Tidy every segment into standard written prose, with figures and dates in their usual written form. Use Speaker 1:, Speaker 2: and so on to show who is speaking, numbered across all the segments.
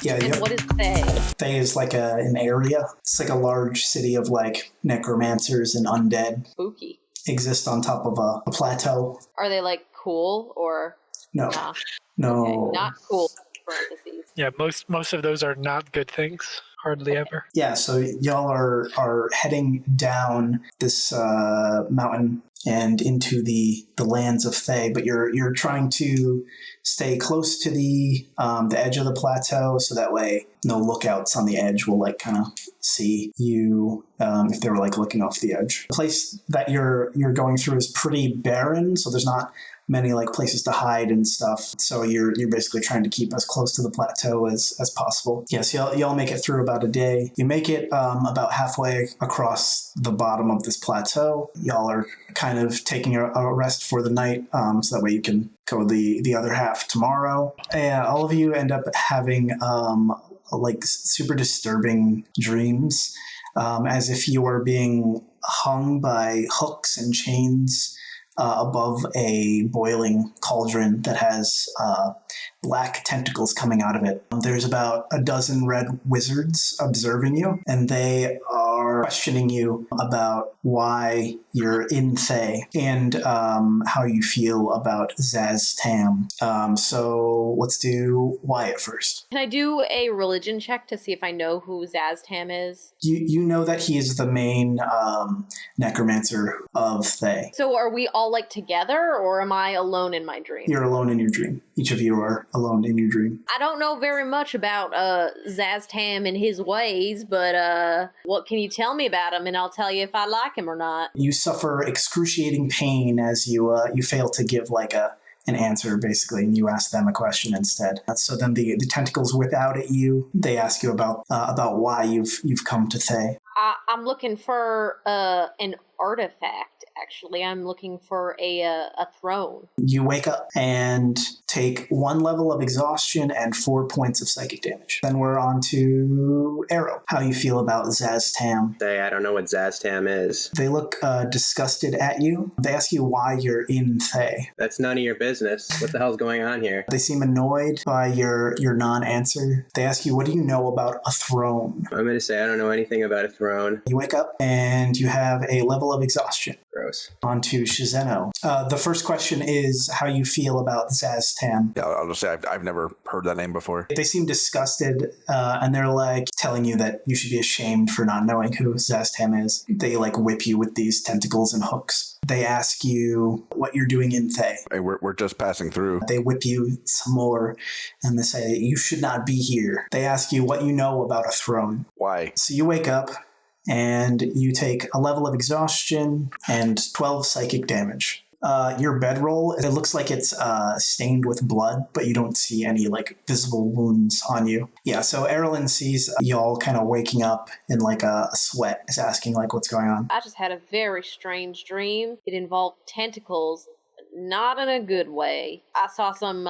Speaker 1: Yeah,
Speaker 2: And what is Thay?
Speaker 1: Thay is like an area. It's like a large city of like necromancers and undead.
Speaker 2: Spooky.
Speaker 1: Exist on top of a plateau.
Speaker 2: Are they like cool or
Speaker 1: No?
Speaker 2: nah?
Speaker 1: No.
Speaker 2: Okay, not cool. Parentheses.
Speaker 3: Yeah, most of those are not good things. Hardly ever.
Speaker 1: Yeah, so y'all are heading down this mountain and into the lands of Thay, but you're trying to stay close to the edge of the plateau, so that way no lookouts on the edge will like kind of see you if they were like looking off the edge. The place that you're going through is pretty barren, so there's not many like places to hide and stuff. So you're basically trying to keep as close to the plateau as possible. Yes, y'all make it through about a day. You make it about halfway across the bottom of this plateau. Y'all are kind of taking a rest for the night, so that way you can go the other half tomorrow. And all of you end up having like super disturbing dreams, as if you are being hung by hooks and chains above a boiling cauldron that has black tentacles coming out of it. There's about a dozen red wizards observing you, and they are questioning you about why you're in Thay and how you feel about Zaz Tam. So let's do Wyatt first.
Speaker 2: Can I do a religion check to see if I know who Zaz Tam is?
Speaker 1: You know that he is the main necromancer of Thay.
Speaker 2: So are we all like together, or am I alone in my dream?
Speaker 1: You're alone in your dream. Each of you are alone in your dream.
Speaker 2: I don't know very much about Zaz Tam and his ways, but what can you tell me about him, and I'll tell you if I like him or not.
Speaker 1: You suffer excruciating pain as you fail to give like an answer, basically, and you ask them a question instead. So then the tentacles whip out at you. They ask you about why you've come to Thay.
Speaker 2: I'm looking for an artifact. Actually, I'm looking for a throne.
Speaker 1: You wake up and take 1 level of exhaustion and 4 points of psychic damage. Then we're on to Arrow. How you feel about Zaz Tam?
Speaker 4: I don't know what Zaz Tam is.
Speaker 1: They look disgusted at you. They ask you why you're in Thay.
Speaker 4: That's none of your business. What the hell's going on here?
Speaker 1: They seem annoyed by your non-answer. They ask you, what do you know about a throne?
Speaker 4: I'm going to say I don't know anything about a throne.
Speaker 1: You wake up and you have a level of exhaustion.
Speaker 4: Gross.
Speaker 1: On to Shizeno. The first question is how you feel about Zaz Tam.
Speaker 5: Yeah, I'll just say I've never heard that name before.
Speaker 1: They seem disgusted, and they're like telling you that you should be ashamed for not knowing who Zaz Tam is. They like whip you with these tentacles and hooks. They ask you what you're doing in Thay.
Speaker 5: Hey, we're just passing through.
Speaker 1: They whip you some more, and they say you should not be here. They ask you what you know about a throne.
Speaker 5: Why?
Speaker 1: So you wake up and you take a level of exhaustion and 12 psychic damage. Your bedroll, it looks like it's stained with blood, but you don't see any like visible wounds on you. Yeah, so Erilyn sees y'all kind of waking up in like a sweat, is asking like what's going on.
Speaker 2: I just had a very strange dream. It involved tentacles, not in a good way. I saw some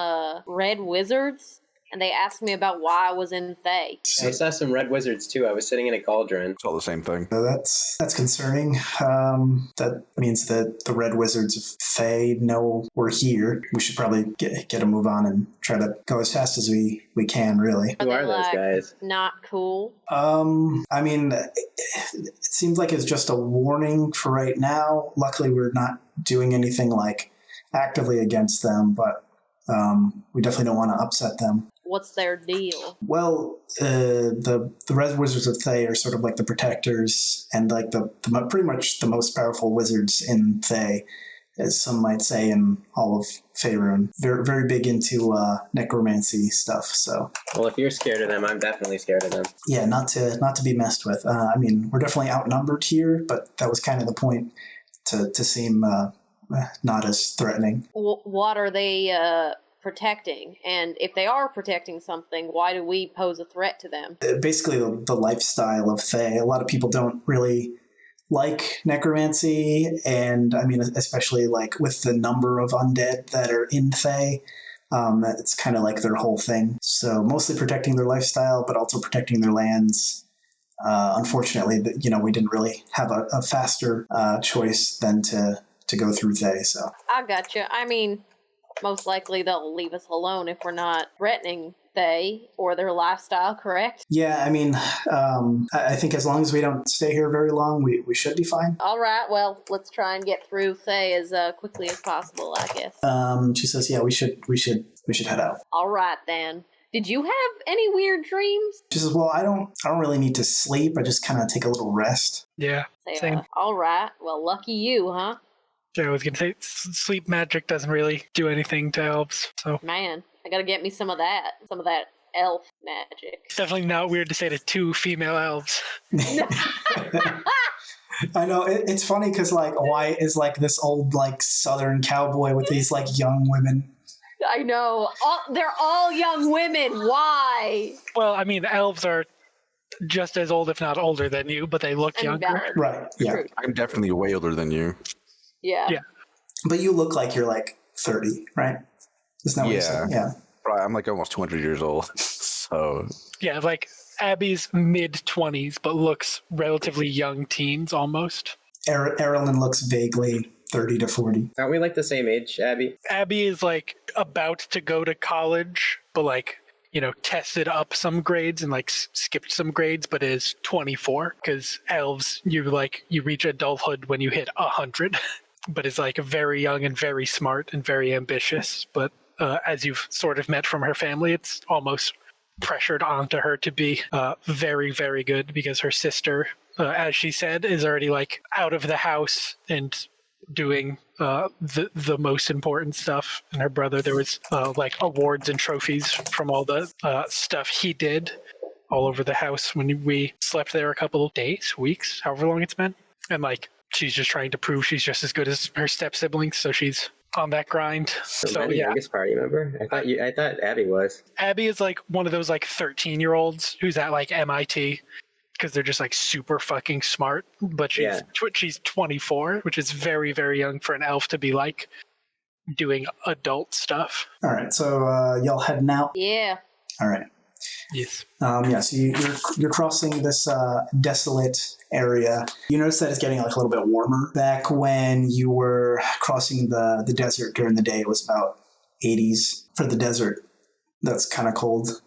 Speaker 2: red wizards, and they asked me about why I was in Thay.
Speaker 4: I saw some red wizards too. I was sitting in a cauldron.
Speaker 5: It's all the same thing.
Speaker 1: So that's concerning. That means that the red wizards of Thay know we're here. We should probably get a move on and try to go as fast as we can, really.
Speaker 4: Who are those guys?
Speaker 2: Not cool.
Speaker 1: I mean, it seems like it's just a warning for right now. Luckily, we're not doing anything like actively against them, but we definitely don't want to upset them.
Speaker 2: What's their deal?
Speaker 1: Well, the Red Wizards of Thay are sort of like the protectors and like the pretty much the most powerful wizards in Thay, as some might say, in all of Faerun. They're very big into necromancy stuff. So,
Speaker 4: well, if you're scared of them, I'm definitely scared of them.
Speaker 1: Yeah, not to be messed with. I mean, we're definitely outnumbered here, but that was kind of the point, to seem not as threatening.
Speaker 2: What are they protecting? And if they are protecting something, why do we pose a threat to them?
Speaker 1: Basically, the lifestyle of Thay. A lot of people don't really like necromancy, and I mean, especially like with the number of undead that are in Thay, it's kind of like their whole thing. So mostly protecting their lifestyle, but also protecting their lands. Unfortunately, we didn't really have a faster choice than to go through Thay. So
Speaker 2: I gotcha. I mean, most likely they'll leave us alone if we're not threatening they or their lifestyle, correct?
Speaker 1: Yeah, I mean, I think as long as we don't stay here very long, we should be fine.
Speaker 2: All right, well, let's try and get through Thay as quickly as possible, I guess.
Speaker 1: She says, yeah, we should head out.
Speaker 2: All right, then. Did you have any weird dreams?
Speaker 1: She says, well, I don't really need to sleep. I just kind of take a little rest.
Speaker 3: Yeah, same.
Speaker 2: All right, well, lucky you, huh?
Speaker 3: Yeah, I was going to say, sleep magic doesn't really do anything to elves, so.
Speaker 2: Man, I gotta get me some of that elf magic.
Speaker 3: It's definitely not weird to say to two female elves.
Speaker 1: I know, it's funny because, like, Wyatt is, like, this old, like, southern cowboy with these, like, young women.
Speaker 2: I know. They're all young women. Why?
Speaker 3: Well, I mean, elves are just as old, if not older than you, but they look younger.
Speaker 2: Valid.
Speaker 1: Right, yeah.
Speaker 2: True.
Speaker 5: I'm definitely way older than you.
Speaker 2: Yeah.
Speaker 1: But you look like you're, like, 30, right? Isn't that what you said? Yeah.
Speaker 5: I'm like almost 200 years old. So.
Speaker 3: Yeah, like Abby's mid-20s, but looks relatively young teens almost.
Speaker 1: Erilyn looks vaguely 30 to 40.
Speaker 4: Aren't we like the same age, Abby?
Speaker 3: Abby is like about to go to college, but like, you know, tested up some grades and like skipped some grades, but is 24 because elves, you reach adulthood when you hit 100, but is like very young and very smart and very ambitious. But as you've sort of met from her family, it's almost pressured onto her to be very, very good because her sister, as she said, is already like out of the house and doing the most important stuff. And her brother, there was like awards and trophies from all the stuff he did all over the house when we slept there a couple of days, weeks, however long it's been. And like she's just trying to prove she's just as good as her step siblings, so she's on that grind. So
Speaker 4: the
Speaker 3: yeah,
Speaker 4: youngest party member. I thought Abby was.
Speaker 3: Abby is like one of those like 13-year-olds who's at like MIT because they're just like super fucking smart. But she's 24, which is very, very young for an elf to be like doing adult stuff.
Speaker 1: All right, so y'all heading out?
Speaker 2: Yeah.
Speaker 1: All right.
Speaker 3: Yes.
Speaker 1: So you're crossing this desolate area. You notice that it's getting like a little bit warmer. Back when you were crossing the desert during the day, it was about 80s for the desert. That's kind of cold.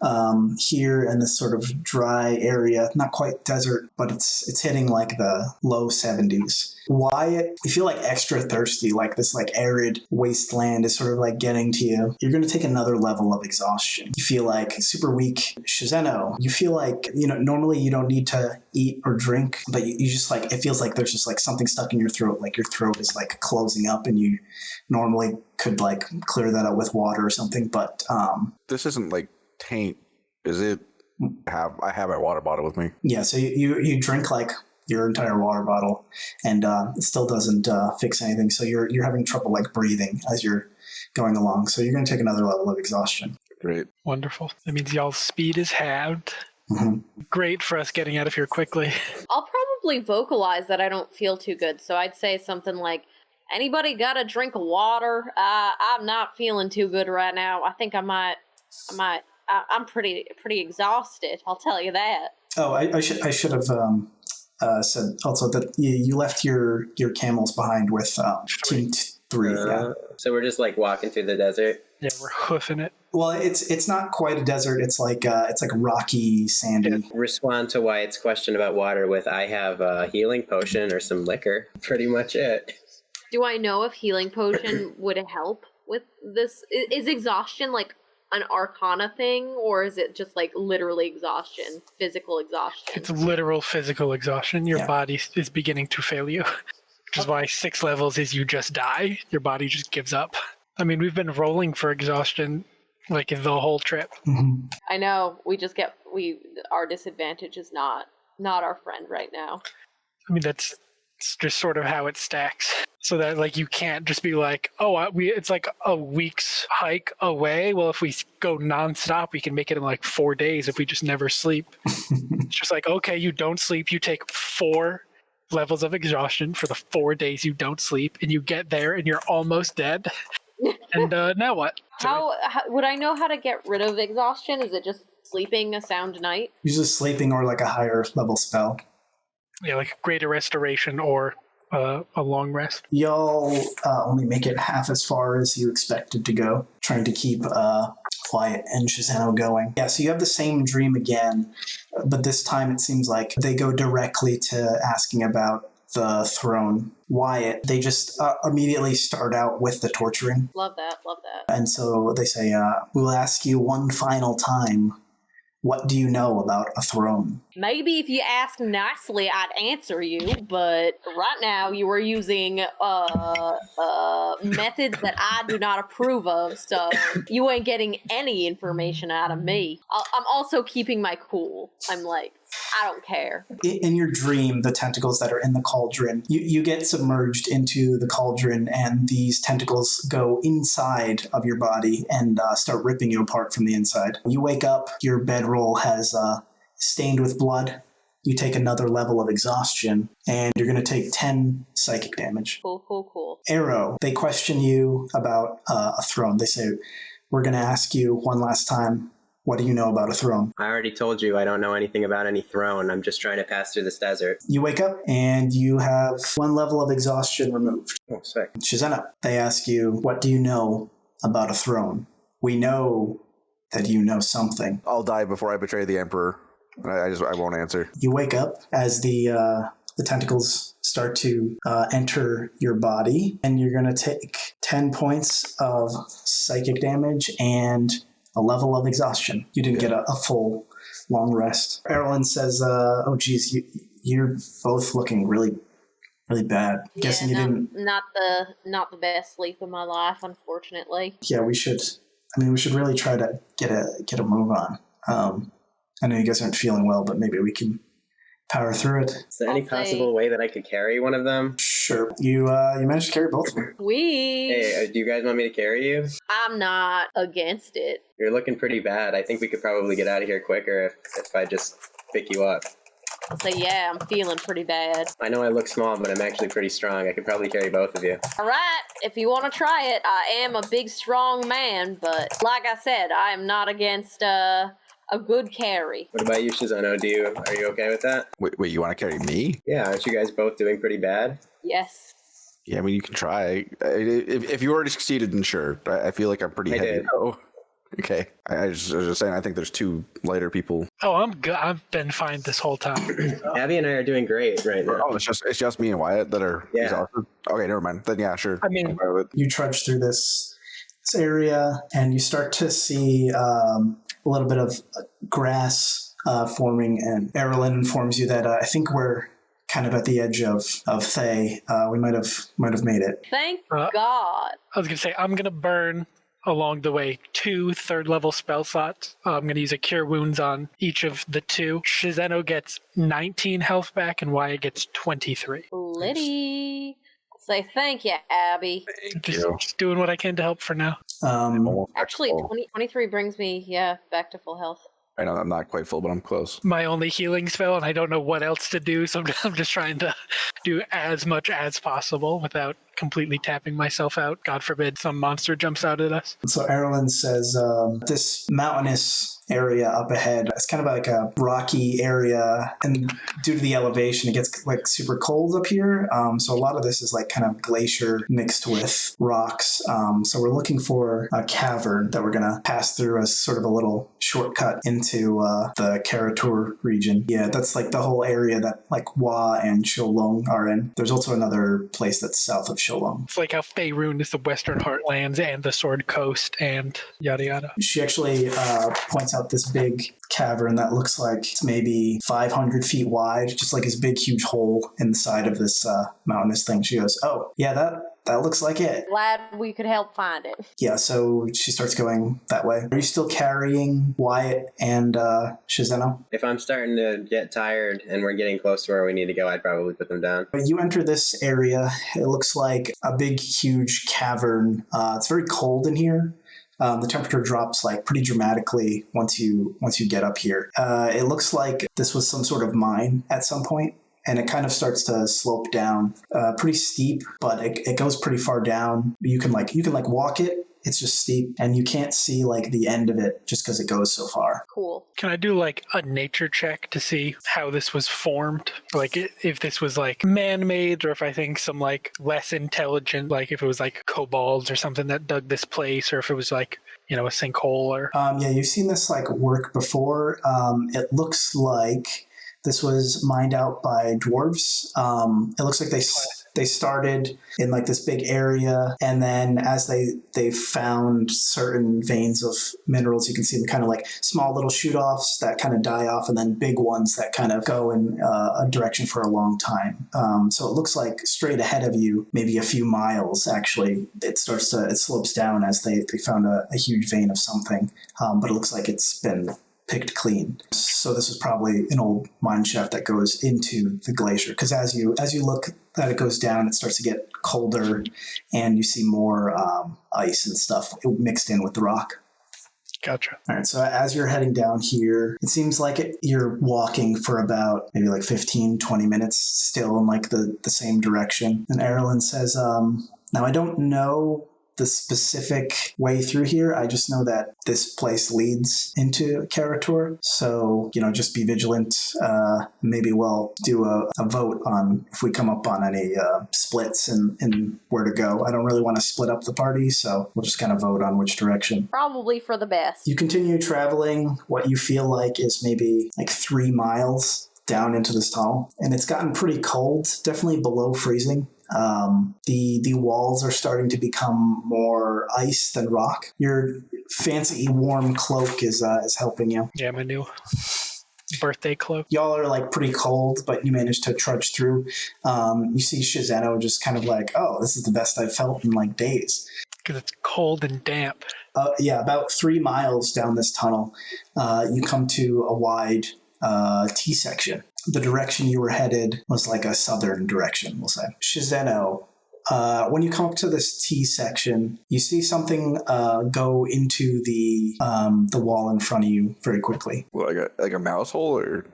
Speaker 1: Here in this sort of dry area, not quite desert, but it's hitting like the low 70s. Wyatt, you feel like extra thirsty, like this like arid wasteland is sort of like getting to you. You're going to take another level of exhaustion. You feel like super weak. Shizeno, you feel like, normally you don't need to eat or drink, but you just like, it feels like there's just like something stuck in your throat, like your throat is like closing up and you normally could like clear that out with water or something, but
Speaker 5: This isn't like taint, is it? I have a water bottle with me.
Speaker 1: Yeah, so you drink like your entire water bottle, and it still doesn't fix anything. So you're having trouble like breathing as you're going along. So you're going to take another level of exhaustion.
Speaker 5: Great.
Speaker 3: Wonderful. That means y'all's speed is halved.
Speaker 1: Mm-hmm.
Speaker 3: Great for us getting out of here quickly.
Speaker 2: I'll probably vocalize that I don't feel too good. So I'd say something like, anybody got a drink of water? I'm not feeling too good right now. I think I'm pretty exhausted. I'll tell you that.
Speaker 1: Oh, I should have said also that you left your camels behind with team 3. Yeah.
Speaker 4: So we're just like walking through the desert.
Speaker 3: Yeah, we're hoofing it.
Speaker 1: Well, it's not quite a desert. It's like rocky, sandy.
Speaker 3: Yeah.
Speaker 4: Respond to Wyatt's question about water with, I have a healing potion or some liquor. Pretty much it.
Speaker 2: Do I know if healing potion would help with this? Is exhaustion like an arcana thing, or is it just like literally exhaustion, physical exhaustion?
Speaker 3: It's literal physical exhaustion. Your body is beginning to fail you, which is why 6 levels is you just die. Your body just gives up. I mean, we've been rolling for exhaustion like the whole trip.
Speaker 1: Mm-hmm.
Speaker 2: I know. Our disadvantage is not our friend right now.
Speaker 3: I mean, it's just sort of how it stacks. So that like you can't just be like, it's like a week's hike away. Well, if we go nonstop, we can make it in like 4 days if we just never sleep. It's just like, okay, you don't sleep. You take 4 levels of exhaustion for the 4 days you don't sleep, and you get there and you're almost dead. And now what?
Speaker 2: How would I know how to get rid of exhaustion? Is it just sleeping a sound night?
Speaker 1: Usually sleeping or like a higher level spell.
Speaker 3: Yeah, like greater restoration or a long rest.
Speaker 1: Y'all only make it half as far as you expected to go, trying to keep Wyatt and Shizano going. Yeah, so you have the same dream again, but this time it seems like they go directly to asking about the throne. Wyatt, they just immediately start out with the torturing.
Speaker 2: Love that.
Speaker 1: And so they say, we'll ask you one final time, what do you know about a throne?
Speaker 2: Maybe if you ask nicely, I'd answer you, but right now you are using methods that I do not approve of, so you ain't getting any information out of me. I'm also keeping my cool. I'm like, I don't care.
Speaker 1: In your dream, the tentacles that are in the cauldron, you get submerged into the cauldron, and these tentacles go inside of your body and start ripping you apart from the inside. You wake up, your bedroll has stained with blood. You take another level of exhaustion, and you're going to take 10 psychic damage.
Speaker 2: Cool.
Speaker 1: Arrow, they question you about a throne. They say, we're going to ask you one last time, what do you know about a throne?
Speaker 4: I already told you I don't know anything about any throne. I'm just trying to pass through this desert.
Speaker 1: You wake up, and you have one level of exhaustion removed.
Speaker 4: Oh, sick.
Speaker 1: Shizana, they ask you, what do you know about a throne? We know that you know something.
Speaker 5: I'll die before I betray the Emperor. I won't answer.
Speaker 1: You wake up as the tentacles start to enter your body, and you're going to take 10 points of psychic damage and a level of exhaustion. You didn't get a full long rest. Erlen says, oh geez, you're both looking really, really bad.
Speaker 2: Yeah,
Speaker 1: Guessing you didn't...
Speaker 2: Not the best sleep of my life, unfortunately.
Speaker 1: Yeah, we should really try to get a move on. I know you guys aren't feeling well, but maybe we can power through it.
Speaker 4: Is there any possible way that I could carry one of them?
Speaker 1: Sure. You managed to carry both of them.
Speaker 4: Hey, do you guys want me to carry you?
Speaker 2: I'm not against it.
Speaker 4: You're looking pretty bad. I think we could probably get out of here quicker if I just pick you up.
Speaker 2: So yeah, I'm feeling pretty bad.
Speaker 4: I know I look small, but I'm actually pretty strong. I could probably carry both of you.
Speaker 2: All right, if you want to try it, I am a big, strong man, but like I said, I am not against a good carry.
Speaker 4: What about you, Shizano? Are you okay with that?
Speaker 5: Wait, you want to carry me?
Speaker 4: Yeah, aren't you guys both doing pretty bad?
Speaker 2: Yes.
Speaker 5: Yeah, I mean, you can try. If you already succeeded, then sure. I feel like I'm pretty heavy.
Speaker 4: Did.
Speaker 5: Oh, okay. I was just saying, I think there's two lighter people.
Speaker 3: Oh, I'm good. I've been fine this whole time.
Speaker 4: Abby and I are doing great right now.
Speaker 5: Oh, it's just me and Wyatt that are exhausted? Okay, never mind. Then yeah, sure.
Speaker 3: I mean,
Speaker 1: You trudge through this area, and you start to see a little bit of grass forming, and Erlen informs you that I think we're kind of at the edge of Thay. We might have made it.
Speaker 2: Thank God.
Speaker 3: I was going to say, I'm going to burn along the way 2 third-level spell slots. I'm going to use a Cure Wounds on each of the 2. Shizeno gets 19 health back, and Wyatt gets 23.
Speaker 2: Liddy. Say thank you, Abby.
Speaker 3: Just doing what I can to help for now.
Speaker 2: Actually, 23 brings me, back to full health.
Speaker 5: I know I'm not quite full, but I'm close.
Speaker 3: My only healing spell, and I don't know what else to do, so I'm just trying to do as much as possible without completely tapping myself out. God forbid some monster jumps out at us.
Speaker 1: So Erlen says this mountainous area up ahead, it's kind of like a rocky area, and due to the elevation, it gets like super cold up here. So a lot of this is like kind of glacier mixed with rocks. So we're looking for a cavern that we're going to pass through as sort of a little shortcut into the Karatur region. Yeah, that's like the whole area that like Wa and Sholong are in. There's also another place that's south of Sholong.
Speaker 3: It's like how Faerun is the Western Heartlands and the Sword Coast and yada yada.
Speaker 1: She actually points out this big cavern that looks like it's maybe 500 feet wide, just like this big, huge hole in the side of this mountainous thing. She goes, oh, yeah, that looks like it.
Speaker 2: Glad we could help find it.
Speaker 1: Yeah, so she starts going that way. Are you still carrying Wyatt and Shizeno?
Speaker 4: If I'm starting to get tired and we're getting close to where we need to go, I'd probably put them down.
Speaker 1: You enter this area. It looks like a big, huge cavern. It's very cold in here. The temperature drops like pretty dramatically once you get up here. It looks like this was some sort of mine at some point, and it kind of starts to slope down, pretty steep, but it goes pretty far down. You can walk it It's just steep, and you can't see like the end of it just because it goes so far.
Speaker 2: Cool.
Speaker 3: Can I do like a nature check to see how this was formed? Like if this was like man-made, or if I think some like less intelligent, like if it was like kobolds or something that dug this place, or if it was like, a sinkhole or...
Speaker 1: Yeah, you've seen this like work before. It looks like this was mined out by dwarves. It looks like they started in like this big area, and then as they found certain veins of minerals, you can see the kind of like small little shoot-offs that kind of die off, and then big ones that kind of go in a direction for a long time. So it looks like straight ahead of you, maybe a few miles actually, it slopes down as they found a huge vein of something, but it looks like it's been picked clean. So this is probably an old mine shaft that goes into the glacier, because as you look that it goes down, it starts to get colder, and you see more ice and stuff mixed in with the rock.
Speaker 3: Gotcha.
Speaker 1: All right, so as you're heading down here, it seems like you're walking for about maybe like 15, 20 minutes still in like the same direction. And Erlen says, now I don't know the specific way through here. I just know that this place leads into Karator. So, just be vigilant. Maybe we'll do a vote on if we come up on any splits and where to go. I don't really want to split up the party, so we'll just kind of vote on which direction.
Speaker 2: Probably for the best.
Speaker 1: You continue traveling what you feel like is maybe like 3 miles down into this tunnel, and it's gotten pretty cold, definitely below freezing. The walls are starting to become more ice than rock. Your fancy warm cloak is helping you.
Speaker 3: Yeah, my new birthday cloak.
Speaker 1: Y'all are like pretty cold, but you manage to trudge through. You see Shizeno just kind of like, oh, this is the best I've felt in like days.
Speaker 3: Because it's cold and damp.
Speaker 1: Yeah, about 3 miles down this tunnel, you come to a wide T-section. The direction you were headed was like a southern direction, we'll say. Shizeno, when you come up to this T-section, you see something go into the wall in front of you very quickly.
Speaker 5: Like a mouse hole, or?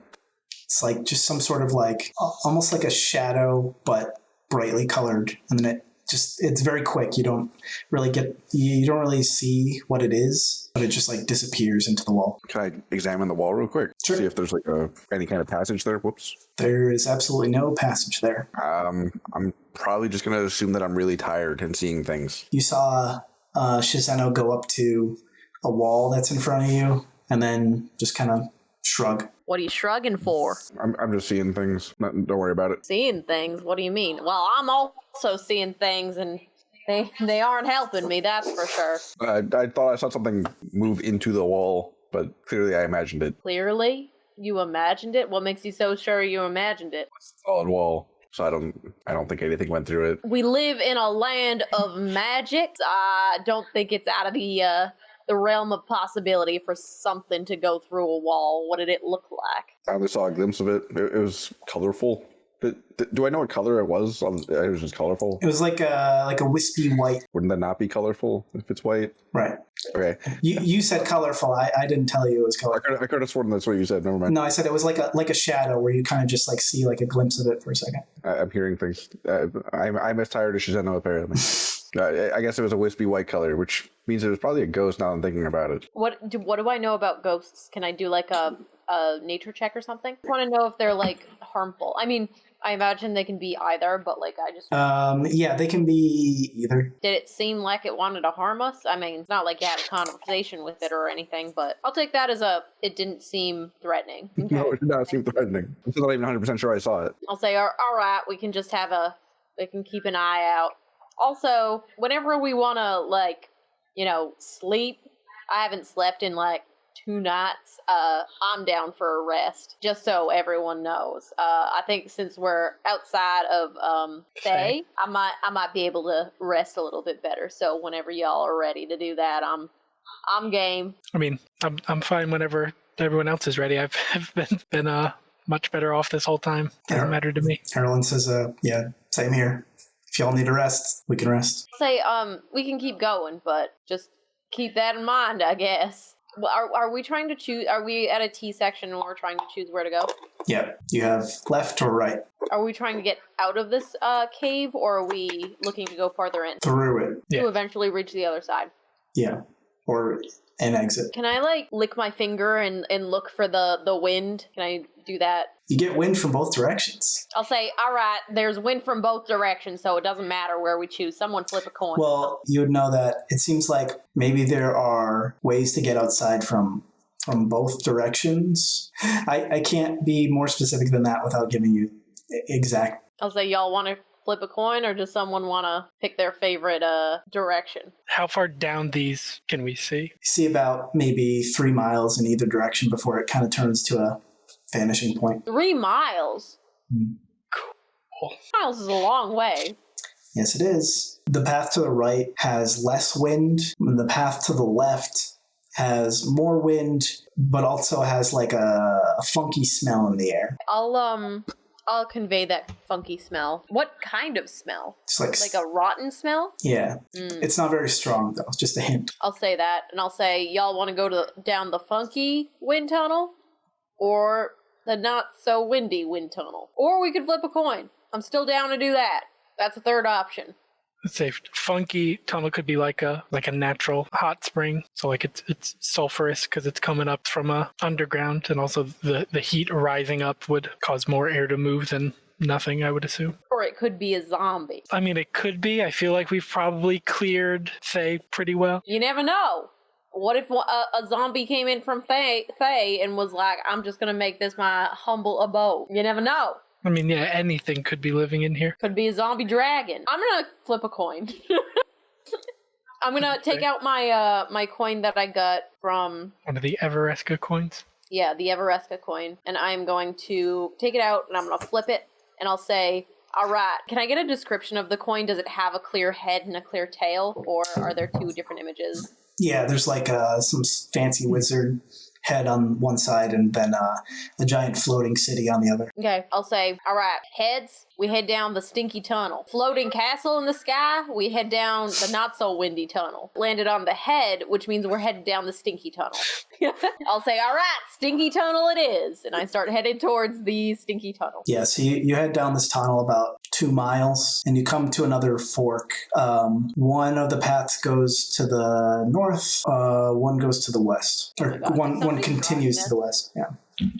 Speaker 1: It's like just some sort of like, almost like a shadow, but brightly colored. And then it's very quick. You don't really see what it is, but it just like disappears into the wall.
Speaker 5: Can I examine the wall real quick?
Speaker 1: Sure.
Speaker 5: See if there's like any kind of passage there. Whoops.
Speaker 1: There is absolutely no passage there.
Speaker 5: I'm probably just going to assume that I'm really tired and seeing things.
Speaker 1: You saw Shizeno go up to a wall that's in front of you and then just kind of shrug.
Speaker 2: What are you shrugging for?
Speaker 5: I'm just seeing things. Don't worry about it.
Speaker 2: Seeing things? What do you mean? Well, I'm also seeing things, and they aren't helping me, that's for sure.
Speaker 5: I thought I saw something move into the wall, but clearly I imagined it.
Speaker 2: Clearly? You imagined it? What makes you so sure you imagined it?
Speaker 5: Solid wall. So I don't think anything went through it.
Speaker 2: We live in a land of magic. I don't think it's out of the realm of possibility for something to go through a wall. What did it look like?
Speaker 5: I only saw a glimpse of it. It was colorful. Do I know what color it was? It was just colorful.
Speaker 1: It was like a wispy white.
Speaker 5: Wouldn't that not be colorful if it's white?
Speaker 1: Right.
Speaker 5: Okay.
Speaker 1: You said colorful. I didn't tell you it was colorful.
Speaker 5: I could have sworn that's what you said. Never mind.
Speaker 1: No, I said it was like a shadow where you kind of just like see like a glimpse of it for a second.
Speaker 5: I'm hearing things. I'm as tired as Shizeno apparently. I guess it was a wispy white color, which means it was probably a ghost now I'm thinking about it.
Speaker 2: What do I know about ghosts? Can I do like a nature check or something? I want to know if they're like harmful. I mean, I imagine they can be either, but like I just...
Speaker 1: Yeah, they can be either.
Speaker 2: Did it seem like it wanted to harm us? I mean, it's not like you had a conversation with it or anything, but I'll take that as it didn't seem threatening. Okay.
Speaker 5: No, it did not seem threatening. I'm still not even 100% sure I saw it.
Speaker 2: I'll say, all right, we can just we can keep an eye out. Also, whenever we want to, sleep, I haven't slept in 2 nights, I'm down for a rest, just so everyone knows. I think since we're outside of Faye, I might be able to rest a little bit better. So whenever y'all are ready to do that, I'm game.
Speaker 3: I mean, I'm fine whenever everyone else is ready. I've been much better off this whole time. Doesn't matter to me.
Speaker 1: Erlen says, yeah, same here. If y'all need to rest, we can rest.
Speaker 2: Say, we can keep going, but just keep that in mind, I guess. Well, are we trying to choose? Are we at a T section and we're trying to choose where to go?
Speaker 1: Yeah, you have left or right.
Speaker 2: Are we trying to get out of this cave, or are we looking to go farther in?
Speaker 1: Through it.
Speaker 2: To eventually reach the other side.
Speaker 1: Yeah, or an exit.
Speaker 2: Can I like lick my finger and look for the wind? Can I do that?
Speaker 1: You get wind from both directions.
Speaker 2: I'll say, all right, there's wind from both directions, so it doesn't matter where we choose. Someone flip a coin.
Speaker 1: Well, you would know that it seems like maybe there are ways to get outside from both directions. I can't be more specific than that without giving you exact.
Speaker 2: I'll say, y'all want to flip a coin, or does someone want to pick their favorite direction?
Speaker 3: How far down these can we see?
Speaker 1: You see about maybe 3 miles in either direction before it kind of turns to a vanishing point.
Speaker 2: 3 miles?
Speaker 3: Cool.
Speaker 2: Miles is a long way.
Speaker 1: Yes, it is. The path to the right has less wind, and the path to the left has more wind, but also has like a funky smell in the air.
Speaker 2: I'll convey that funky smell. What kind of smell?
Speaker 1: It's
Speaker 2: Like a rotten smell?
Speaker 1: yeah. It's not very strong though. It's just a hint.
Speaker 2: I'll say that, and I'll say, y'all want to go down the funky wind tunnel, or the not so windy wind tunnel, or we could flip a coin. I'm still down to do that. That's a third option.
Speaker 3: Let's say funky tunnel could be like a natural hot spring. So like it's sulfurous because it's coming up from underground, and also the heat rising up would cause more air to move than nothing, I would assume.
Speaker 2: Or it could be a zombie.
Speaker 3: I mean, it could be. I feel like we've probably cleared Faye pretty well.
Speaker 2: You never know. What if a zombie came in from Faye and was like, I'm just going to make this my humble abode? You never know.
Speaker 3: I mean, yeah, anything could be living in here.
Speaker 2: Could be a zombie dragon. I'm going to flip a coin. I'm going to take out my coin that I got from...
Speaker 3: One of the Everesca coins.
Speaker 2: Yeah, the Everesca coin. And I'm going to take it out, and I'm going to flip it, and I'll say, all right, can I get a description of the coin? Does it have a clear head and a clear tail, or are there two different images?
Speaker 1: Yeah, there's like some fancy wizard head on one side and then a giant floating city on the other.
Speaker 2: Okay, I'll say, all right, heads, we head down the stinky tunnel. Floating castle in the sky, we head down the not-so-windy tunnel. Landed on the head, which means we're headed down the stinky tunnel. I'll say, all right, stinky tunnel it is. And I start headed towards the stinky tunnel.
Speaker 1: Yeah, so you head down this tunnel about 2 miles, and you come to another fork. One of the paths goes to the north, one goes to the west. Or one continues to the west, yeah.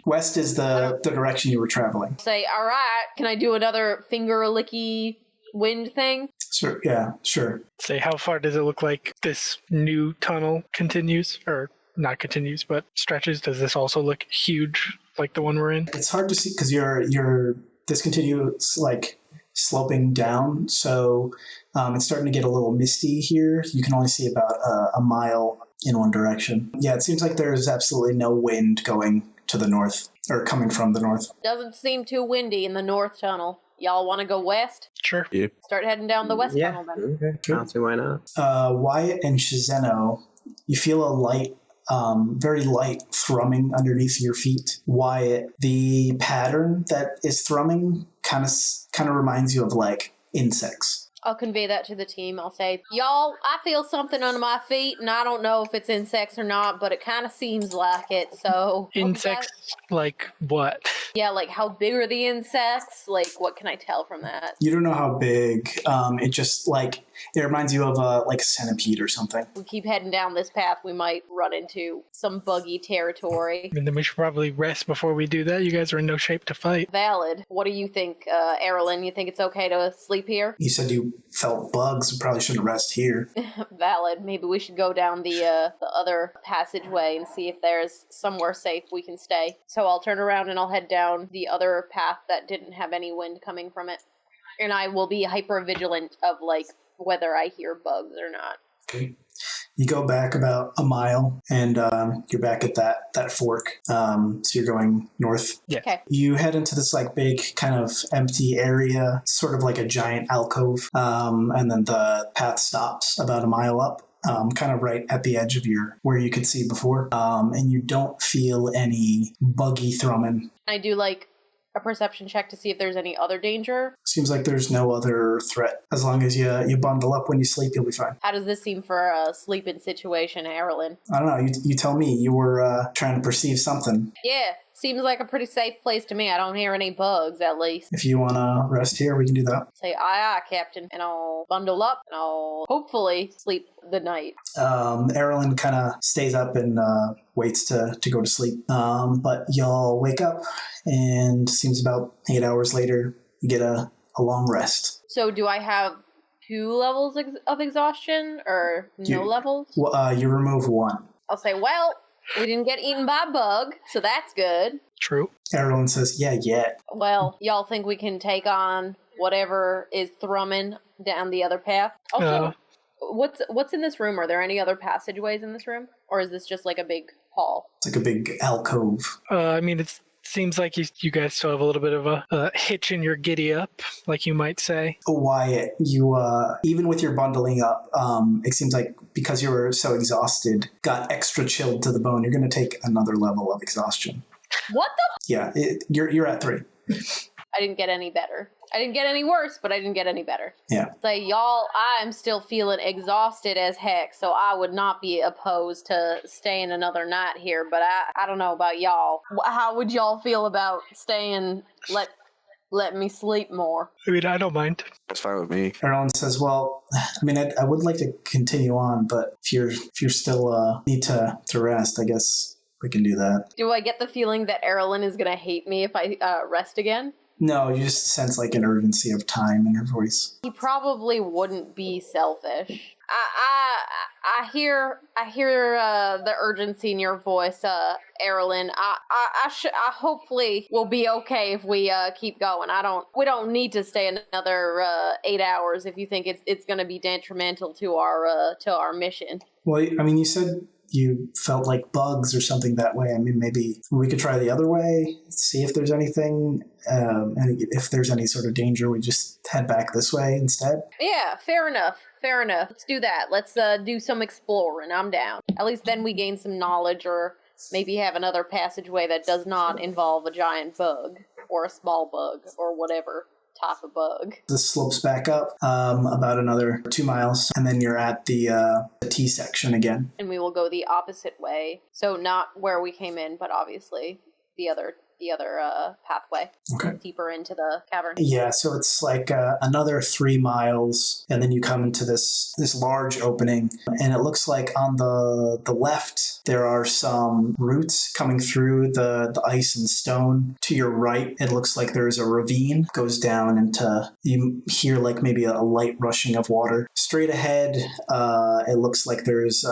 Speaker 1: West is the direction you were traveling.
Speaker 2: Say, all right, can I do another finger-licky wind thing?
Speaker 1: Sure, yeah, sure.
Speaker 3: Say, how far does it look like this new tunnel continues? Or not continues, but stretches? Does this also look huge like the one we're in?
Speaker 1: It's hard to see because you're discontinuous, like sloping down, so it's starting to get a little misty here. You can only see about a mile in one direction. Yeah, it seems like there's absolutely no wind going to the north, or coming from the north.
Speaker 2: Doesn't seem too windy in the north tunnel. Y'all want to go west?
Speaker 3: Sure.
Speaker 5: Yeah.
Speaker 2: Start heading down the west tunnel then.
Speaker 4: Okay.
Speaker 1: Sure.
Speaker 4: I'll see why not.
Speaker 1: Wyatt and Shizeno, you feel a light, very light thrumming underneath your feet. Wyatt, the pattern that is thrumming kind of reminds you of like insects.
Speaker 2: I'll convey that to the team. I'll say, y'all, I feel something under my feet, and I don't know if it's insects or not, but it kind of seems like it, so...
Speaker 3: Insects? Like what?
Speaker 2: Yeah, like how big are the insects? Like, what can I tell from that?
Speaker 1: You don't know how big. It just like, it reminds you of like a centipede or something.
Speaker 2: We keep heading down this path, we might run into some buggy territory.
Speaker 3: And then we should probably rest before we do that. You guys are in no shape to fight.
Speaker 2: Valid. What do you think, Erilyn? You think it's okay to sleep here?
Speaker 1: You said you felt bugs. We probably shouldn't rest here.
Speaker 2: Valid. Maybe we should go down the other passageway and see if there's somewhere safe we can stay. So I'll turn around and I'll head down the other path that didn't have any wind coming from it. And I will be hyper vigilant of like whether I hear bugs or not.
Speaker 1: Okay. You go back about a mile and you're back at that fork. So you're going north.
Speaker 3: Yeah.
Speaker 2: Okay.
Speaker 1: You head into this like big kind of empty area, sort of like a giant alcove. And then the path stops about a mile up. Kind of right at the edge of where you could see before. And you don't feel any Buggy Thrummin.
Speaker 2: I do like a perception check to see if there's any other danger.
Speaker 1: Seems like there's no other threat. As long as you bundle up when you sleep, you'll be fine.
Speaker 2: How does this seem for a sleeping situation, Erilyn?
Speaker 1: I don't know. You tell me. You were trying to perceive something.
Speaker 2: Yeah, seems like a pretty safe place to me. I don't hear any bugs, at least.
Speaker 1: If you want to rest here, we can do that.
Speaker 2: Say, aye, Captain. And I'll bundle up and I'll hopefully sleep the night.
Speaker 1: Erilyn kind of stays up and waits to go to sleep. But y'all wake up, and seems about 8 hours later, you get a long rest.
Speaker 2: So do I have 2 levels of exhaustion or no levels?
Speaker 1: You remove 1.
Speaker 2: I'll say, well, we didn't get eaten by a bug, so that's good.
Speaker 3: True.
Speaker 1: Erilyn says, yeah.
Speaker 2: Well, y'all think we can take on whatever is thrumming down the other path? Also, what's in this room? Are there any other passageways in this room? Or is this just like a big hall?
Speaker 1: It's like a big alcove.
Speaker 3: I mean, it seems like you guys still have a little bit of a hitch in your giddy up, like you might say.
Speaker 1: Wyatt, you, even with your bundling up, it seems like because you were so exhausted, got extra chilled to the bone, you're going to take another level of exhaustion.
Speaker 2: What the?
Speaker 1: Yeah, you're at 3.
Speaker 2: I didn't get any better. I didn't get any worse, but I didn't get any better.
Speaker 1: Yeah.
Speaker 2: Say, y'all, I'm still feeling exhausted as heck, so I would not be opposed to staying another night here, but I don't know about y'all. How would y'all feel about staying, let me sleep more?
Speaker 3: I mean, I don't mind.
Speaker 5: That's fine with me.
Speaker 1: Erilyn says, well, I mean, I would like to continue on, but if you're still need to rest, I guess we can do that.
Speaker 2: Do I get the feeling that Erilyn is going to hate me if I rest again?
Speaker 1: No, you just sense like an urgency of time in her voice.
Speaker 2: He probably wouldn't be selfish. I hear the urgency in your voice, Erilyn. I hopefully will be okay if we keep going. We don't need to stay another 8 hours if you think it's going to be detrimental to our mission.
Speaker 1: Well, I mean, you said you felt like bugs or something that way. I mean, maybe we could try the other way, see if there's anything, and if there's any sort of danger, we just head back this way instead.
Speaker 2: Yeah, fair enough. Let's do that. Let's do some exploring. I'm down. At least then we gain some knowledge, or maybe have another passageway that does not involve a giant bug or a small bug or whatever type of bug.
Speaker 1: This slopes back up about another 2 miles, and then you're at the T section again.
Speaker 2: And we will go the opposite way. So not where we came in, but obviously the other pathway.
Speaker 1: Okay.
Speaker 2: Deeper into the cavern.
Speaker 1: Yeah, so it's like another 3 miles, and then you come into this large opening, and it looks like on the left there are some roots coming through the ice and stone. To your right, it looks like there's a ravine, goes down into, you hear like maybe a light rushing of water. Straight ahead, it looks like there's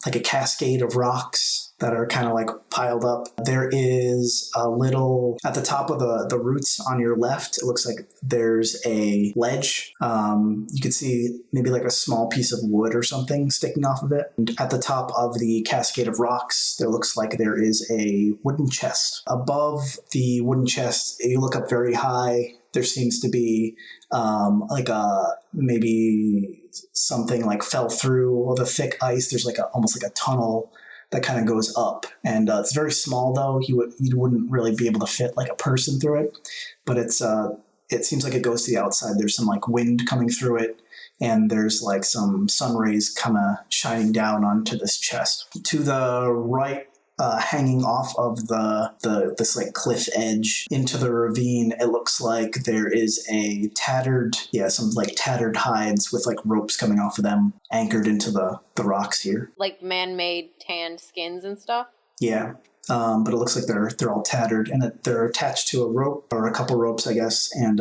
Speaker 1: like a cascade of rocks that are kind of like piled up. There is a little, at the top of the roots on your left, it looks like there's a ledge. You could see maybe like a small piece of wood or something sticking off of it. And at the top of the cascade of rocks, there looks like there is a wooden chest. Above the wooden chest, you look up very high, there seems to be like maybe something like fell through all the thick ice. There's like almost like a tunnel that kind of goes up, and it's very small though. You wouldn't really be able to fit like a person through it, but it seems like it goes to the outside. There's some like wind coming through it, and there's like some sun rays kind of shining down onto this chest. To the right, hanging off of this like cliff edge into the ravine, it looks like there is some like tattered hides with like ropes coming off of them anchored into the rocks here. Like
Speaker 2: man-made tanned skins and stuff?
Speaker 1: Yeah. But it looks like they're all tattered, and they're attached to a rope, or a couple ropes, I guess. And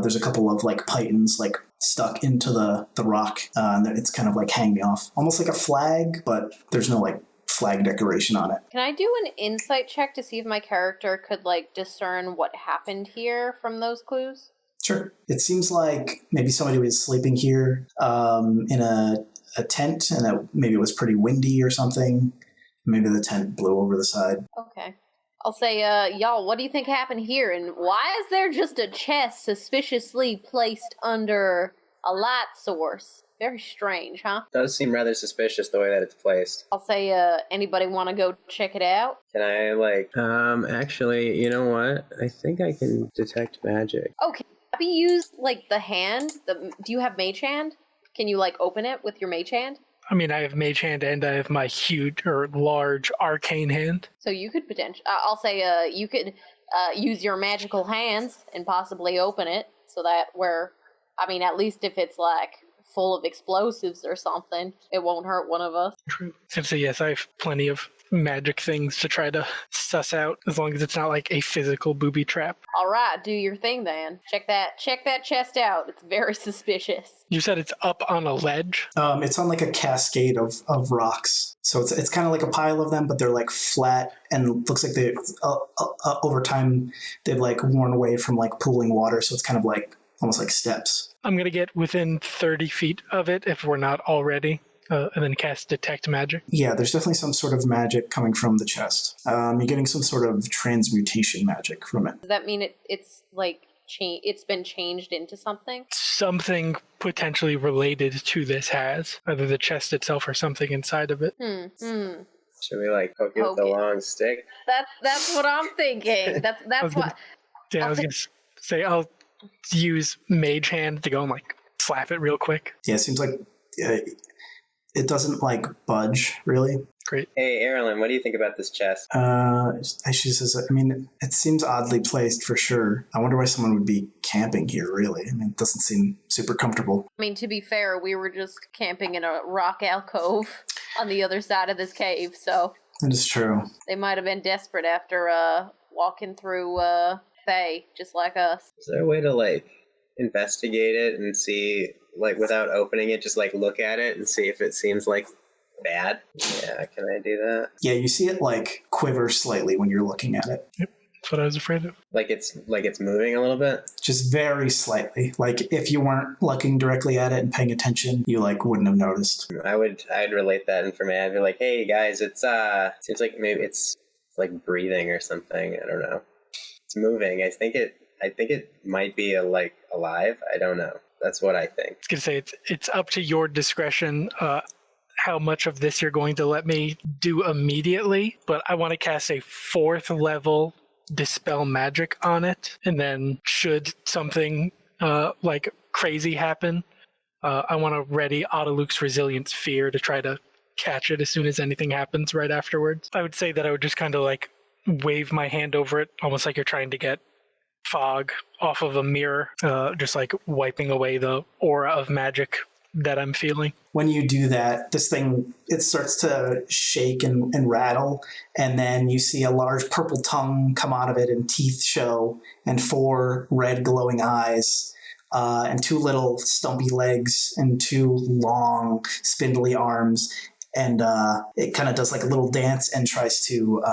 Speaker 1: there's a couple of like pythons like stuck into the rock, and it's kind of like hanging off, almost like a flag, but there's no like flag decoration on it.
Speaker 2: Can I do an insight check to see if my character could like discern what happened here from those clues?
Speaker 1: Sure. It seems like maybe somebody was sleeping here in a tent, and maybe it was pretty windy or something. Maybe the tent blew over the side.
Speaker 2: Okay. I'll say, y'all, what do you think happened here? And why is there just a chest suspiciously placed under a light source? Very strange, huh?
Speaker 4: Does seem rather suspicious the way that it's placed.
Speaker 2: I'll say, anybody want to go check it out?
Speaker 4: Can I, actually, you know what? I think I can detect magic.
Speaker 2: Okay. Have you used, like, the hand? Do you have mage hand? Can you, like, open it with your mage hand?
Speaker 3: I mean, I have Mage Hand and I have my huge or large Arcane Hand.
Speaker 2: So you could potentially, I'll say, you could use your magical hands and possibly open it so that at least if it's like full of explosives or something, it won't hurt one of us.
Speaker 3: True. So yes, I have plenty of magic things to try to suss out, as long as it's not like a physical booby trap.
Speaker 2: All right, do your thing then. Check that chest out. It's very suspicious.
Speaker 3: You said it's up on a ledge?
Speaker 1: It's on like a cascade of rocks. So it's kind of like a pile of them, but they're like flat and looks like they over time they've like worn away from like pooling water. So it's kind of like almost like steps.
Speaker 3: I'm going to get within 30 feet of it if we're not already, and then cast Detect Magic.
Speaker 1: Yeah, there's definitely some sort of magic coming from the chest. You're getting some sort of transmutation magic from it.
Speaker 2: Does that mean it's like it's been changed into something?
Speaker 3: Something potentially related to this has, either the chest itself or something inside of it.
Speaker 4: Should we like poke it with a long stick?
Speaker 2: That's what I'm thinking. That's what.
Speaker 3: I was going to say I'll use Mage Hand to go and like slap it real quick.
Speaker 1: Yeah, it seems like it doesn't like budge really.
Speaker 3: Great.
Speaker 4: Hey, Erilyn, what do you think about this chest?
Speaker 1: She says, I mean, it seems oddly placed for sure. I wonder why someone would be camping here, really. I mean, it doesn't seem super comfortable.
Speaker 2: I mean, to be fair, we were just camping in a rock alcove on the other side of this cave, so...
Speaker 1: That is true.
Speaker 2: They might have been desperate after walking through Fae, just like us.
Speaker 4: Is there a way to, like, investigate it and see, like, without opening it, just, like, look at it and see if it seems, like, bad? Yeah, can I do that?
Speaker 1: Yeah, you see it, like, quiver slightly when you're looking at it.
Speaker 3: Yep, that's what I was afraid of.
Speaker 4: Like it's moving a little bit?
Speaker 1: Just very slightly. Like, if you weren't looking directly at it and paying attention, you, like, wouldn't have noticed.
Speaker 4: I'd relate that information. I'd be like, hey, guys, it's, seems like maybe it's, like, breathing or something. I don't know. It's moving. I think it might be, like, alive. I don't know. That's what I think.
Speaker 3: I was going to say, it's up to your discretion how much of this you're going to let me do immediately, but I want to cast a 4th level Dispel Magic on it, and then should something like crazy happen, I want to ready Autoluke's Resilient Sphere to try to catch it as soon as anything happens right afterwards. I would say that I would just kind of like wave my hand over it, almost like you're trying to get fog off of a mirror, just like wiping away the aura of magic that I'm feeling.
Speaker 1: When you do that, this thing, it starts to shake and rattle, and then you see a large purple tongue come out of it and teeth show, and 4 red glowing eyes, and 2 little stumpy legs, and 2 long spindly arms, and it kind of does like a little dance and tries to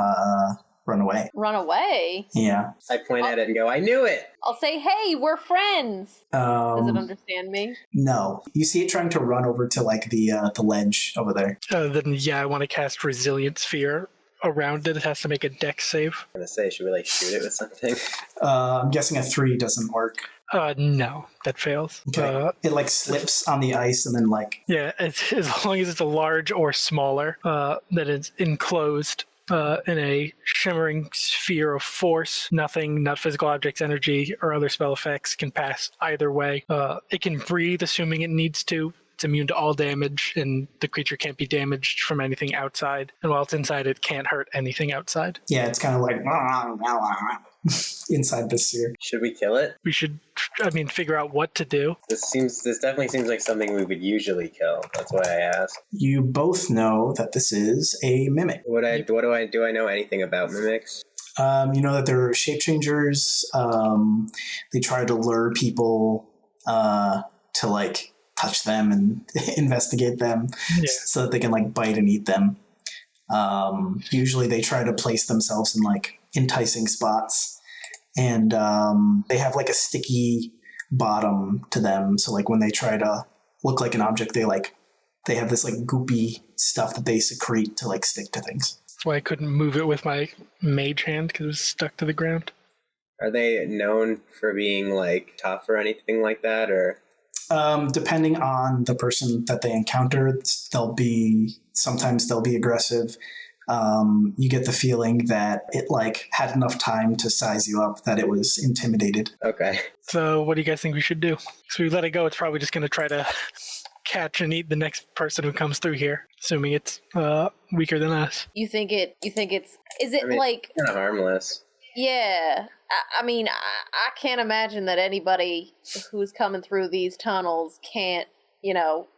Speaker 1: run away.
Speaker 2: Run away?
Speaker 1: Yeah.
Speaker 4: I point at it and go, I knew it!
Speaker 2: I'll say, hey, we're friends! Does it understand me?
Speaker 1: No. You see it trying to run over to like the ledge over there.
Speaker 3: Then yeah, I want to cast Resilient Sphere around it. It has to make a dex save.
Speaker 4: I'm going to say, should we like shoot it with something?
Speaker 1: I'm guessing a 3 doesn't work.
Speaker 3: No, that fails.
Speaker 1: Okay. It like slips on the ice and then like...
Speaker 3: Yeah, as long as it's a large or smaller, that it's enclosed in a shimmering sphere of force. Nothing, not physical objects, energy, or other spell effects can pass either way. It can breathe, assuming it needs to. It's immune to all damage, and the creature can't be damaged from anything outside. And while it's inside, it can't hurt anything outside.
Speaker 1: Yeah, it's kind of like... inside the sphere.
Speaker 4: Should we kill it?
Speaker 3: We should, figure out what to do.
Speaker 4: This definitely seems like something we would usually kill. That's why I asked.
Speaker 1: You both know that this is a mimic.
Speaker 4: Do I know anything about mimics?
Speaker 1: You know that they're shape changers. They try to lure people to like touch them and investigate them, so that they can like bite and eat them. Usually they try to place themselves in like enticing spots, and they have like a sticky bottom to them. So like when they try to look like an object, they have this like goopy stuff that they secrete to like stick to things.
Speaker 3: That's why I couldn't move it with my mage hand, because it was stuck to the ground.
Speaker 4: Are they known for being like tough or anything like that, or?
Speaker 1: Depending on the person that they encounter, sometimes they'll be aggressive. You get the feeling that it like had enough time to size you up that it was intimidated.
Speaker 4: Okay.
Speaker 3: So what do you guys think we should do? So we let it go. It's probably just going to try to catch and eat the next person who comes through here, assuming it's weaker than us.
Speaker 2: You think it's... Is it like...
Speaker 4: kind of harmless.
Speaker 2: Yeah. I mean, I can't imagine that anybody who's coming through these tunnels can't,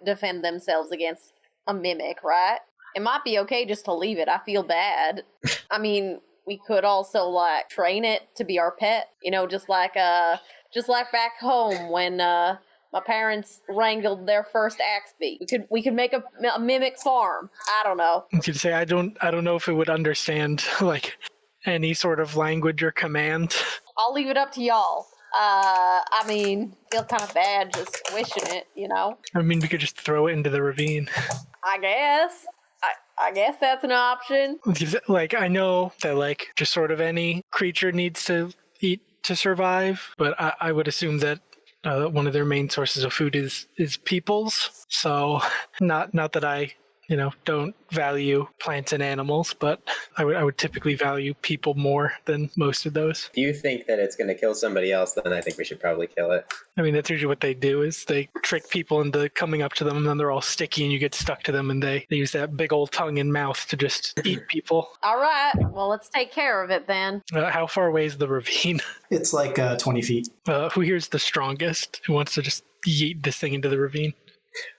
Speaker 2: defend themselves against a mimic, right? It might be okay just to leave it. I feel bad. I mean, we could also, train it to be our pet, just like back home when... my parents wrangled their first Axby. We could make a mimic farm. I don't know.
Speaker 3: I could say I don't know if it would understand any sort of language or command.
Speaker 2: I'll leave it up to y'all. I mean, feel kind of bad just squishing it,
Speaker 3: I mean, we could just throw it into the ravine.
Speaker 2: I guess. I guess that's an option.
Speaker 3: I know that just sort of any creature needs to eat to survive, but I would assume that one of their main sources of food is people's. So not that I don't value plants and animals, but I would typically value people more than most of those.
Speaker 4: If you think that it's going to kill somebody else, then I think we should probably kill it.
Speaker 3: I mean, that's usually what they do, is they trick people into coming up to them, and then they're all sticky and you get stuck to them, and they use that big old tongue and mouth to just eat people.
Speaker 2: All right. Well, let's take care of it then.
Speaker 3: How far away is the ravine?
Speaker 1: It's 20 feet.
Speaker 3: Who here's the strongest? Who wants to just yeet this thing into the ravine?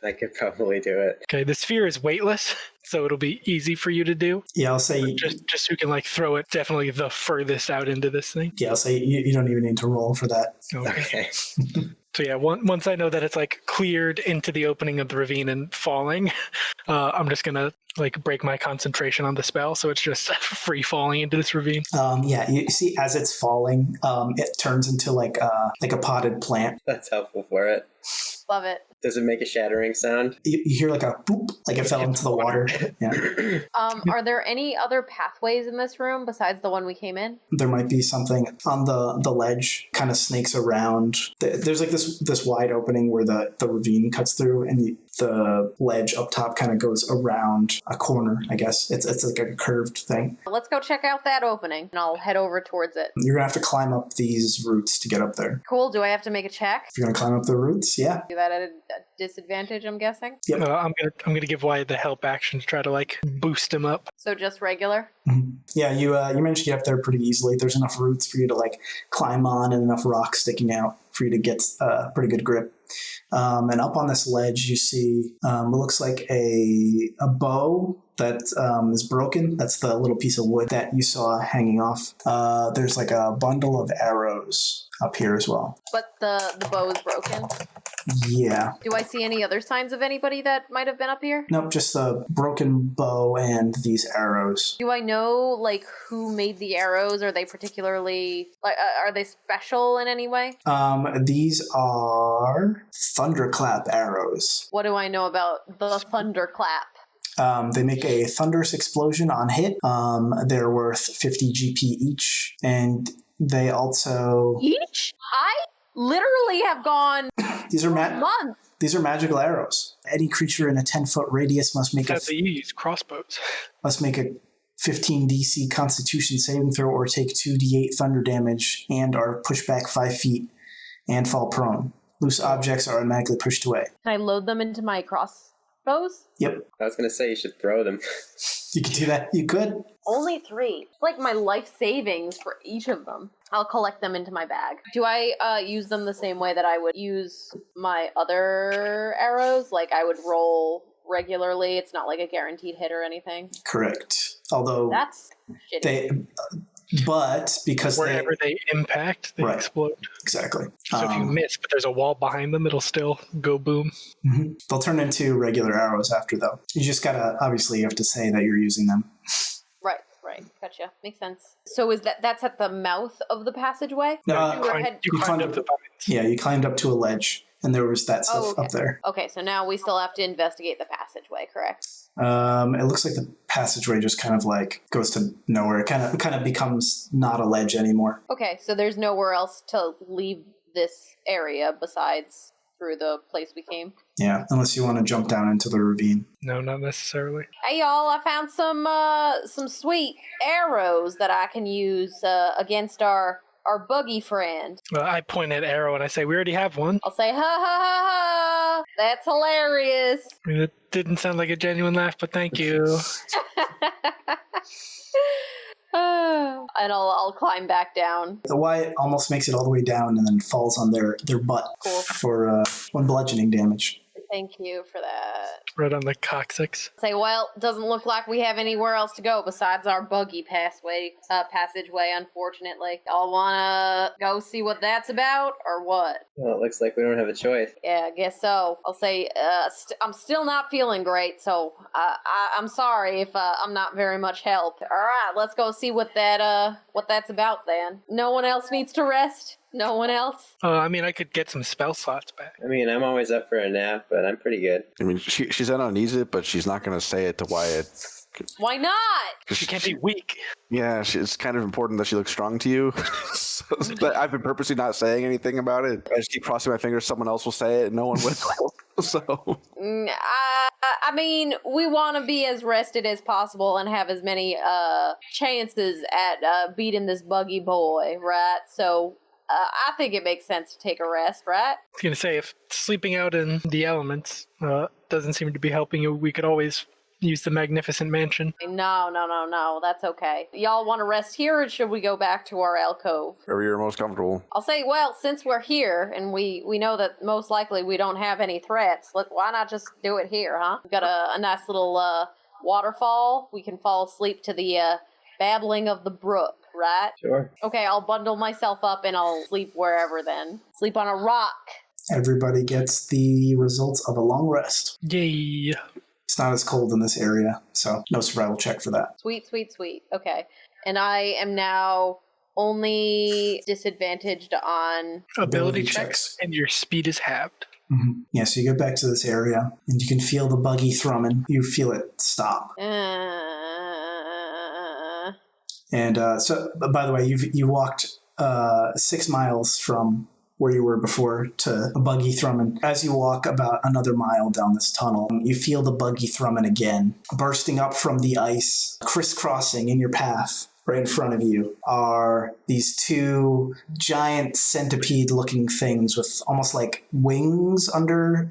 Speaker 4: I could probably do it.
Speaker 3: Okay, the sphere is weightless, so it'll be easy for you to do.
Speaker 1: Yeah, I'll say...
Speaker 3: Just who can throw it definitely the furthest out into this thing.
Speaker 1: Yeah, I'll say you don't even need to roll for that.
Speaker 4: Okay.
Speaker 3: So yeah, once I know that it's cleared into the opening of the ravine and falling, I'm just gonna break my concentration on the spell, so it's just free falling into this ravine.
Speaker 1: Yeah, you see, as it's falling, it turns into like a potted plant.
Speaker 4: That's helpful for it.
Speaker 2: Love it.
Speaker 4: Does it make a shattering sound?
Speaker 1: You hear a boop, like it fell into the water. Yeah.
Speaker 2: Are there any other pathways in this room besides the one we came in?
Speaker 1: There might be something on the ledge, kind of snakes around. There's this wide opening where the ravine cuts through, and the ledge up top kind of goes around a corner, I guess. It's like a curved thing.
Speaker 2: Let's go check out that opening, and I'll head over towards it.
Speaker 1: You're going to have to climb up these roots to get up there.
Speaker 2: Cool. Do I have to make a check?
Speaker 1: If you're going to climb up the roots, yeah.
Speaker 2: Do that at a disadvantage, I'm guessing?
Speaker 1: Yep.
Speaker 3: I'm gonna give Wyatt the help action to try to boost him up.
Speaker 2: So just regular?
Speaker 1: Mm-hmm. Yeah, you managed to get up there pretty easily. There's enough roots for you to climb on, and enough rocks sticking out for you to get a pretty good grip. And up on this ledge, you see what looks like a bow that is broken. That's the little piece of wood that you saw hanging off. There's a bundle of arrows up here as well.
Speaker 2: But the bow is broken?
Speaker 1: Yeah.
Speaker 2: Do I see any other signs of anybody that might have been up here?
Speaker 1: Nope, just the broken bow and these arrows.
Speaker 2: Do I know, who made the arrows? Are they particularly, are they special in any way?
Speaker 1: These are thunderclap arrows.
Speaker 2: What do I know about the thunderclap?
Speaker 1: They make a thunderous explosion on hit. They're worth 50 GP each, and they also...
Speaker 2: Each? I literally have gone
Speaker 1: these are
Speaker 2: months.
Speaker 1: These are magical arrows. Any creature in a 10-foot radius must make
Speaker 3: they use crossbows.
Speaker 1: Must make a 15 DC Constitution saving throw or take 2d8 thunder damage and are pushed back 5 feet and fall prone. Loose objects are automatically pushed away.
Speaker 2: Can I load them into my crossbows?
Speaker 1: Yep.
Speaker 4: I was going to say you should throw them.
Speaker 1: You could do that. You could.
Speaker 2: Only 3. It's my life savings for each of them. I'll collect them into my bag. Do I use them the same way that I would use my other arrows? I would roll regularly. It's not a guaranteed hit or anything.
Speaker 1: Correct. Although
Speaker 2: that's shitty.
Speaker 1: But because
Speaker 3: wherever they impact, they explode.
Speaker 1: Exactly.
Speaker 3: So if you miss, but there's a wall behind them, it'll still go boom.
Speaker 1: Mm-hmm. They'll turn into regular arrows after, though. You just gotta, obviously, you have to say that you're using them.
Speaker 2: Right. Gotcha. Makes sense. So is that's at the mouth of the passageway?
Speaker 3: You climbed up the vines.
Speaker 1: Yeah, you climbed up to a ledge, and there was that stuff up there.
Speaker 2: Okay, so now we still have to investigate the passageway, correct?
Speaker 1: It looks like the passageway just kind of goes to nowhere. It kind of becomes not a ledge anymore.
Speaker 2: Okay, so there's nowhere else to leave this area besides through the place we came?
Speaker 1: Yeah, unless you want to jump down into the ravine.
Speaker 3: No, not necessarily.
Speaker 2: Hey y'all, I found some sweet arrows that I can use against our our buggy friend.
Speaker 3: I point at Arrow and I say, we already have one.
Speaker 2: I'll say, ha ha ha ha, that's hilarious.
Speaker 3: I mean, it didn't sound like a genuine laugh, but thank you.
Speaker 2: And I'll climb back down.
Speaker 1: The Wyatt almost makes it all the way down and then falls on their butt for 1 bludgeoning damage.
Speaker 2: Thank you for that.
Speaker 3: Right on the coccyx.
Speaker 2: Say, well, doesn't look like we have anywhere else to go besides our buggy passageway, unfortunately. Y'all wanna go see what that's about, or what?
Speaker 4: Well, it looks like we don't have a choice.
Speaker 2: Yeah, I guess so. I'll say, I'm still not feeling great, so I'm sorry if I'm not very much help. Alright, let's go see what that's about then. No one else needs to rest? No one else?
Speaker 3: I mean, I could get some spell slots back.
Speaker 4: I mean, I'm always up for a nap, but I'm pretty good.
Speaker 5: I mean, she's uneasy, but she's not going to say it to Wyatt.
Speaker 2: Why not?
Speaker 3: She can't be weak.
Speaker 5: Yeah, it's kind of important that she looks strong to you. So, but I've been purposely not saying anything about it. I just keep crossing my fingers someone else will say it and no one will. So
Speaker 2: I mean, we want to be as rested as possible and have as many chances at beating this buggy boy, right? So I think it makes sense to take a rest, right?
Speaker 3: I was going to say, if sleeping out in the elements doesn't seem to be helping you, we could always use the Magnificent Mansion.
Speaker 2: No. That's okay. Y'all want to rest here, or should we go back to our alcove?
Speaker 5: wherever you're most comfortable.
Speaker 2: I'll say, well, since we're here, and we know that most likely we don't have any threats, why not just do it here, huh? We've got a nice little waterfall. We can fall asleep to the babbling of the brook, right?
Speaker 4: Sure.
Speaker 2: Okay, I'll bundle myself up and I'll sleep wherever then. Sleep on a rock.
Speaker 1: Everybody gets the results of a long rest.
Speaker 3: Yay.
Speaker 1: It's not as cold in this area, so no survival check for that.
Speaker 2: Sweet. Okay. And I am now only disadvantaged on
Speaker 3: Ability
Speaker 1: Ability
Speaker 3: checks,
Speaker 1: checks.
Speaker 3: and your speed is halved.
Speaker 1: Mm-hmm. Yeah, so you get back to this area, and you can feel the buggy thrumming. You feel it stop. And by the way, you walked 6 miles from where you were before to a buggy thrumming. As you walk about another mile down this tunnel, you feel the buggy thrumming again, bursting up from the ice, crisscrossing in your path. Right in front of you are these 2 giant centipede-looking things with almost like wings under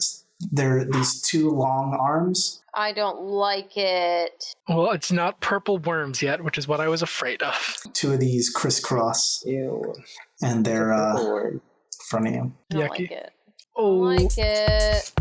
Speaker 1: these 2 long arms.
Speaker 2: I don't like it.
Speaker 3: Well, it's not purple worms yet, which is what I was afraid of.
Speaker 1: 2 of these crisscross,
Speaker 4: Ew.
Speaker 1: and they're
Speaker 4: Purple worm.
Speaker 1: in front of you.
Speaker 2: I don't
Speaker 3: Yucky.
Speaker 2: like it.
Speaker 3: Oh,
Speaker 2: Like it.